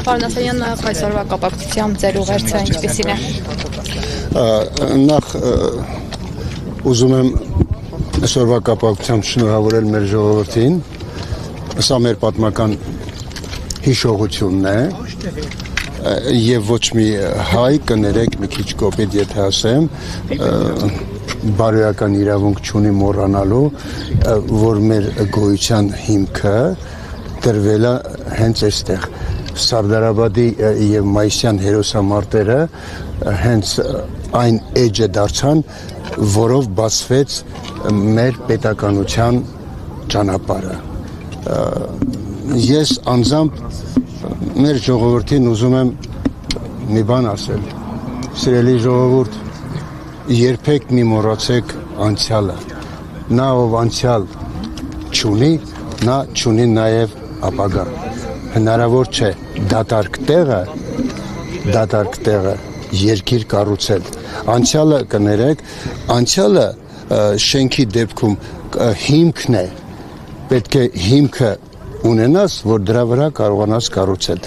Պարոն Ասլանյան, նախ այսօրվա կապակցությամբ ձեր ուղերձը ինչպիսին է։ Նախ ուզում եմ այսօրվա կապակցությամբ շնորհավորել մեր ժողովրդին։ Սա մեր պատմական հիշողությունն է եւ ոչ մի հայ կներեք մի քիչ կոպիտ եթե ասեմ բարոյական իրավունք չունի մոռանալու որ մեր գոյության հիմքը դրվել է հենց այստեղ Սարդարաբադի եւ Մայիսյան հերոսամարտերը հենց այն էջը դարձան որով բացվեց մեր պետականության ճանապարհը ես անձամբ մեր ժողովրդին ուզում եմ մի բան ասել սիրելի ժողովուրդ երբեք մի մոռացեք անցյալը նա ով անցյալ չունի նա չունի նաև ապագա հնարավոր չէ դատարկ տեղը երկիր կառուցել անցյալը կներեք անցյալը շենքի դեպքում հիմքն է պետք է հիմքը ունենաս որ դրա վրա կարողանաս կառուցել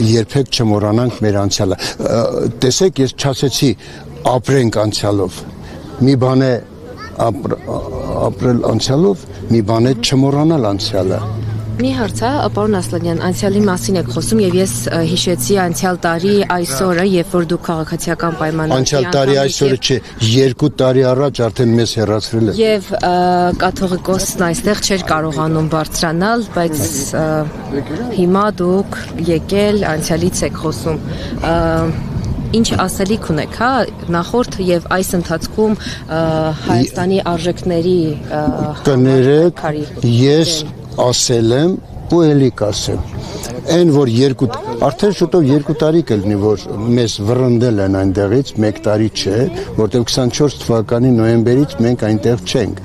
երբեք չմոռանանք մեր անցյալը տեսեք ես չասեցի ապրենք անցյալով մի բան է ապրել անցյալով մի բան է չմոռանալ անցյալը Մի հարց է, պարոն Ասլանյան, անցյալի մասին եք խոսում եւ ես հիշեցի անցյալ տարի այսօրը, երբ որ դուք քաղաքացիական պայմանագրի Անցյալ տարի այսօրը չէ, 2 տարի առաջ արդեն մեզ հեռացրել է։ Եվ կաթողիկոսն այստեղ չէր կարողանում բարձրանալ, բայց հիմա դուք եկել անցյալից եք խոսում։ Ինչ ասելիք ունեք, հա, նախորդ եւ այս ընթացքում Հայաստանի արժեքների կներեք, ես ասել եմ ու էլի կասեմ այն որ արդեն շուտով 2 տարի կլինի որ մեզ վռնդել են այնտեղից 1 տարի չէ որտեղ 24 թվականի նոյեմբերից մենք այնտեղ չենք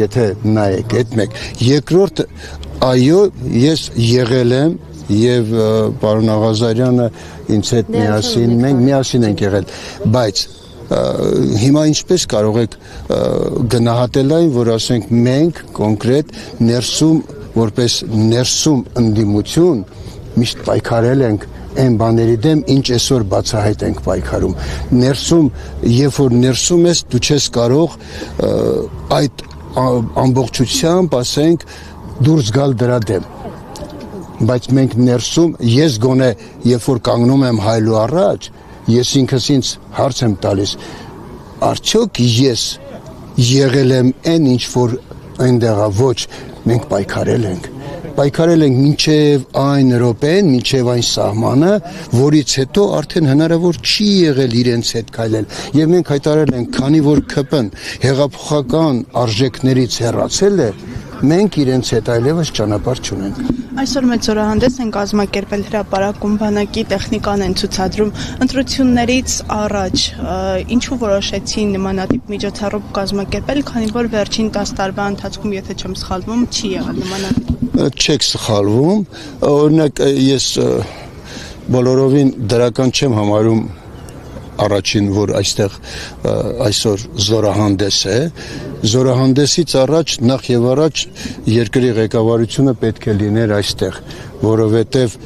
եթե նայեք այդ մեկ երկրորդ այո ես եղել եմ եւ պարոն Աղազարյանը ինձ հետ միասին մենք միասին ենք եղել բայց հիմա ինչպես կարող եք գնահատել այն որ ասենք մենք կոնկրետ ներսում որպես ներսում ընդդիմություն միշտ պայքարել ենք այն բաների դեմ ինչ այսօր բացահայտ ենք պայքարում ներսում երբ որ ներսում ես դու չես կարող այդ ամբողջությամբ ասենք դուրս գալ դրա դեմ բայց մենք ներսում ես գոնե երբ որ կանգնում եմ հայլու առաջ ես ինքս ինձ հարց եմ տալիս արդյոք ես եղել եմ այն ինչ որ այնտեղա ոչ մենք պայքարել ենք մինչև այն րոպեն մինչև այն սահմանը որից հետո արդեն հնարավոր չի եղել իրենց հետ քայլել եւ մենք հայտարարել ենք քանի որ ԿՊ-ն հեղափոխական արժեքներից հեռացել է մենք իրենց հետ այլևս ճանապարհ չունենք Այսօր մեծ զորահանդես են կազմակերպել հրապարակում բանակի տեխնիկան են ցուցադրում ընտրություններից առաջ ինչու որոշեցին նմանատիպ միջոցառում կազմակերպել քանի որ վերջին 10 տարվա ընթացքում եթե չեմ սխալվում չի եղել նմանատիպ Չեք սխալվում օրինակ ես բոլորովին դրական չեմ համարում առաջին որ այստեղ այսօր զորահանդես է զորահանդեսից առաջ նախ եւ առաջ երկրի ղեկավարությունը պետք է լիներ այստեղ որովհետեւ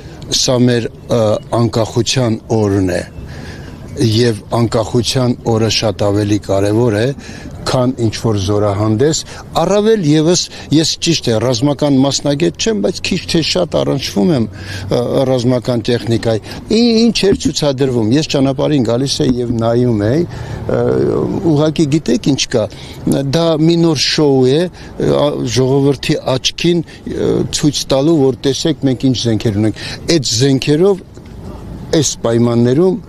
սա մեր անկախության օրն է եւ անկախության օրը շատ ավելի կարեւոր է քան ինչ որ զորահանդես առավել եւս ես ճիշտ է ռազմական մասնագետ չեմ բայց քիչ թե շատ առնչվում եմ ռազմական տեխնիկայի ինչ էր ցուցադրվում ես ճանապարհին գալիս եի եւ նայում էի ուղղակի գիտեք ինչ կա դա մի նոր շոու է ժողովրդի աչքին ցույց տալու որ տեսեք մենք ինչ զենքեր ունենք այդ զենքերով այս պայմաններում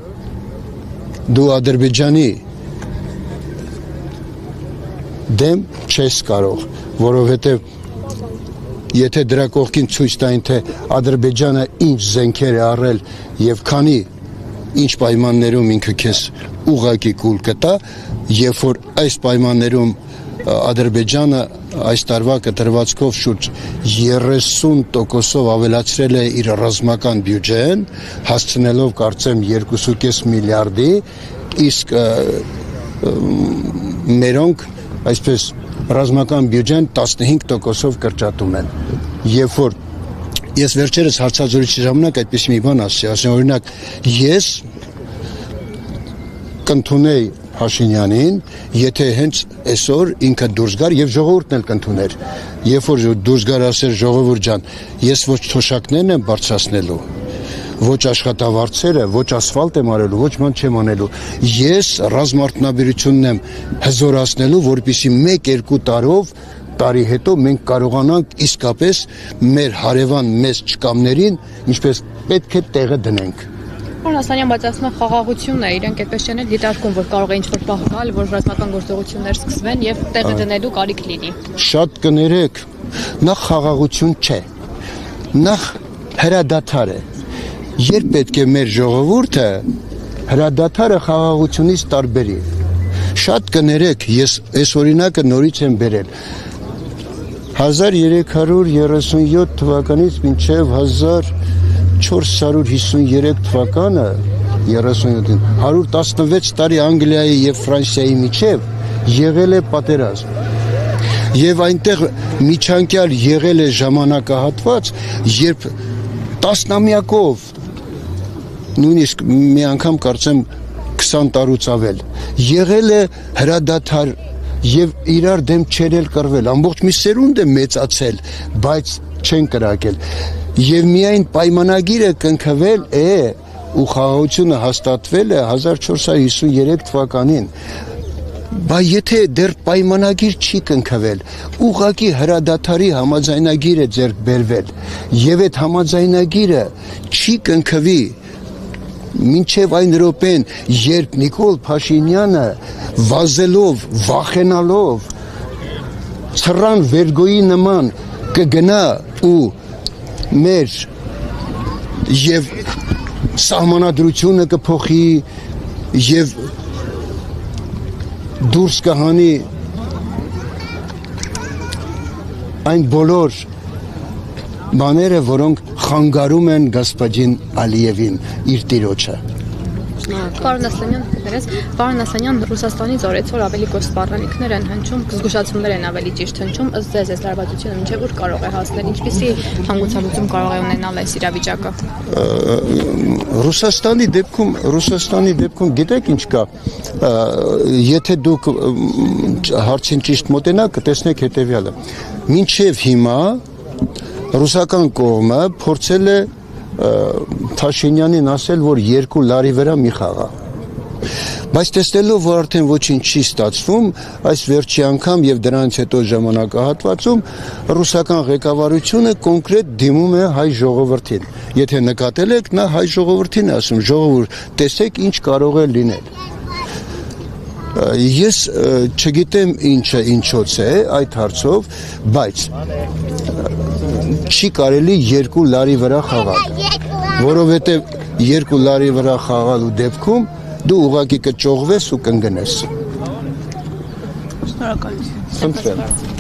դու Ադրբեջանի դեմ չես կարող, որովհետև եթե դրա կողքին ցույց տային, թե Ադրբեջանը ինչ զենքեր է առել եւ քանի ինչ պայմաններում ինքը քեզ ուղղակի կուլ կտա, երբ որ այս պայմաններում Ադրբեջանը այս տարվա կտրվածքով շուրջ 30%-ով ավելացրել է իր ռազմական բյուջեն, հասցնելով կարծեմ 2.5 միլիարդի, իսկ մերոնք այսպես ռազմական բյուջեն 15%-ով կրճատում են։ Երբ որ ես վերջերս հարցազրույցի ժամանակ այդպես մի բան ասացի, օրինակ ես կընդունեի Փաշինյանին, եթե հենց այսօր ինքը դուրս գար եւ ժողովուրդն էլ կընդուներ։ Երբ որ դուրս գար ասեր ժողովուրդ ջան, ես ոչ թոշակներն եմ բարձրացնելու, ոչ աշխատավարձերը, ոչ ասֆալտ եմ արելու, ոչ ման չեմ անելու։ Ես ռազմարտունաբերությունն եմ հզորացնելու, որպեսզի 1-2 տարի հետո մենք կարողանանք իսկապես մեր հարևան մեծ չկամներին, ինչպես պետք է տեղը դնենք։ Պարոն Ասլանյան, բայց ասում են խաղաղությունն է, իրենք այդպես չեն դիտարկում, որ կարող է ինչ-որ բախ գալ, որ ռազմական գործողություններ սկսվեն եւ տեղը դնելու կարիք լինի։ Շատ կներեք, նախ խաղաղություն չէ։ Նախ հրադադար է։ Երբ պետք է մեր ժողովուրդը հրադադարը խաղաղությունից տարբերի։ Շատ կներեք, ես այս օրինակը նորից եմ բերել։ 1337 թվականից մինչև 1453 թվականը 37-ին 116 տարի Անգլիայի եւ Ֆրանսիայի միջև եղել է պատերազմ։ Եվ այնտեղ միջանկյալ եղել է ժամանակահատված, երբ տասնամյակով, նույնիսկ մի անգամ կարծեմ 20 տարուց ավել, եղել է հրադադար եւ իրար դեմ չերել կռվել, ամբողջ մի սերունդ է մեծացել, բայց չեն կրակել։ Եվ միայն պայմանագիրը կնքվել է ու խաղաղությունը հաստատվել է 1453 թվականին։ Բայց եթե դեռ պայմանագիր չի կնքվել, ուղղակի հրադադարի համաձայնագիր է ձեռք բերվել, եւ այդ համաձայնագիրը չի կնքվի մինչև այն րոպեն, երբ Նիկոլ Փաշինյանը վազելով, վախենալով, ցրան վերգոյի նման կգնա ու մեր եւ սահմանադրությունը կփոխի եւ դուրս կհանի այն բոլոր բաները, որոնք խանգարում են Գասպաջին Ալիևին իր տիրոջը։ Պարոն Ասլանյան, Ռուսաստանից օրեցօր ավելի գոհ սպառնալիքներ են հնչում, զգուշացումներ են ավելի ճիշտ հնչում, ըստ ձեզ այս լարվածությունը մինչև ուր կարող է հասնել, ինչպիսի հանգուցալուծում կարող է ունենալ այս իրավիճակը։ Ռուսաստանի դեպքում գիտեք ինչ կա, եթե դուք հարցին ճիշտ մոտենաք, կտեսնեք հետևյալը։ Մինչև հիմա ռուսական կողմը փորձել է Փաշինյանին ասել, որ 2 լարի վրա մի խաղա։ Բայց տեսնելով, որ արդեն ոչինչ չի ստացվում, այս վերջի անգամ եւ դրանից հետո ժամանակահատվածում ռուսական ղեկավարությունը կոնկրետ դիմում է հայ ժողովրդին։ Եթե նկատել եք, նա հայ ժողովրդին է ասում, ժողովուրդ, տեսեք ինչ կարող է լինել։ Ես չգիտեմ ինչը ինչոց է այդ հարցով, բայց չի կարելի 2 լարի վրա խաղալ, որովհետև 2 լարի վրա խաղալու դեպքում դու ուղղակի կճողվես ու կընկնես։ Շնորհակալություն։ Խնդրեմ։